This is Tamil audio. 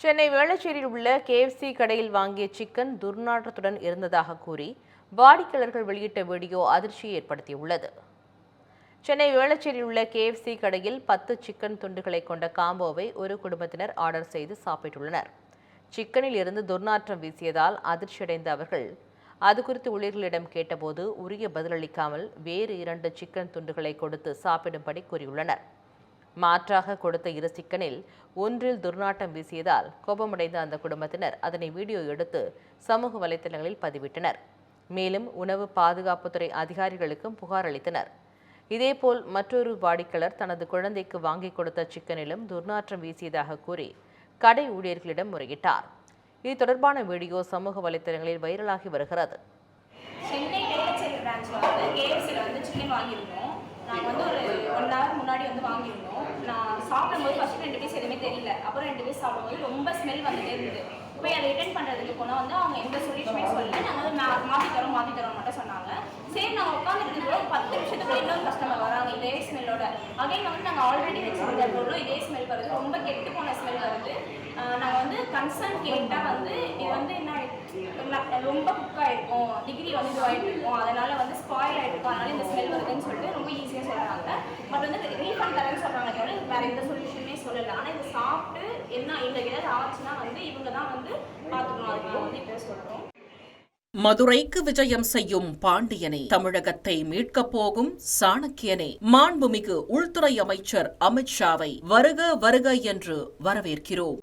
சென்னை வேளச்சேரியில் உள்ள KFC கடையில் வாங்கிய சிக்கன் துர்நாற்றத்துடன் இருந்ததாக கூறி வாடிக்கையாளர்கள் வெளியிட்ட வீடியோ அதிர்ச்சியை ஏற்படுத்தியுள்ளது. சென்னை வேளச்சேரியில் உள்ள KFC கடையில் 10 சிக்கன் துண்டுகளை கொண்ட காம்போவை ஒரு குடும்பத்தினர் ஆர்டர் செய்து சாப்பிட்டுள்ளனர். சிக்கனில் இருந்து துர்நாற்றம் வீசியதால் அதிர்ச்சியடைந்த அவர்கள் அது குறித்து ஊழியர்களிடம் கேட்டபோது உரிய பதிலளிக்காமல் வேறு 2 சிக்கன் துண்டுகளை கொடுத்து சாப்பிடும்படி கூறியுள்ளனர். மாற்றாக கொடுத்த 2 சிக்கனில் ஒன்றில் துர்நாற்றம் வீசியதால் கோபமடைந்த அந்த குடும்பத்தினர் அதனை வீடியோ எடுத்து சமூக வலைதளங்களில் பதிவிட்டனர். மேலும் உணவு பாதுகாப்புத்துறை அதிகாரிகளுக்கும் புகார் அளித்தனர். இதேபோல் மற்றொரு வாடிக்கையாளர் தனது குழந்தைக்கு வாங்கி கொடுத்த சிக்கனிலும் துர்நாற்றம் வீசியதாக கூறி கடை ஊழியர்களிடம் முறையிட்டார். இது தொடர்பான வீடியோ சமூக வலைதளங்களில் வைரலாகி வருகிறது. சென்னை வேளச்சேரி பிரான்ச்ல KFCல சிக்கன் வாங்கியிருந்தோம். நாங்கள் ஒரு 1 hour முன்னாடி வாங்கியிருந்தோம். நான் சாப்பிடும்போது ஃபர்ஸ்ட் 2 பீஸ் எதுவுமே தெரியல. அப்புறம் 2 பீஸ் சாப்பிடும்போது ரொம்ப ஸ்மெல் வந்துட்டே இருந்தது. போய் அதை ரிட்டர்ன் பண்ணுறதுக்கு போனால் அவங்க எந்த சொல்யூஷனே சொல்லல. நாங்கள் மாற்றி தரோம் மட்டும் சொன்னாங்க. சரி நான் உட்காந்துட்டு கூட 10 நிமிஷத்துக்குள்ள இன்னொரு கஸ்டமர் வராங்க இதே ஸ்மெல்லோட. அகைன் நாங்கள் ஆல்ரெடி வச்சுருந்த பொருளும் இதே ஸ்மெல் வருது. ரொம்ப கெட்டு போன ஸ்மெல் வருது. நாங்கள் கன்சர்ன் கேட்டால் இது என்ன ரொம்ப குக் ஆகிருக்கும், டிகிரி இதுவாகிட்டு இருக்கும், அதனால் ஸ்பாயில் ஆகிருக்கும், அதனால இந்த ஸ்மெல் வருதுன்னு சொல்லிட்டு ரொம்ப ஈஸியாக சொல்கிறாங்க. பட் ரீஃபண்ட் தரேன்னு சொல்கிறாங்க தவிர வேறு எந்த சொல்யூஷனுமே சொல்லலை. ஆனால் இது சாப்பிட்டு எங்களுக்கு ஏதாவது ஆச்சுன்னா இவங்க தான் பார்த்துக்கணும். அதுக்கு இப்போ சொல்கிறோம். மதுரைக்கு விஜயம் செய்யும் பாண்டியனை, தமிழகத்தை மீட்கப் போகும் சாணக்கியனை, மாண்புமிகு உள்துறை அமைச்சர் அமித்ஷாவை வருக வருக என்று வரவேற்கிறோம்.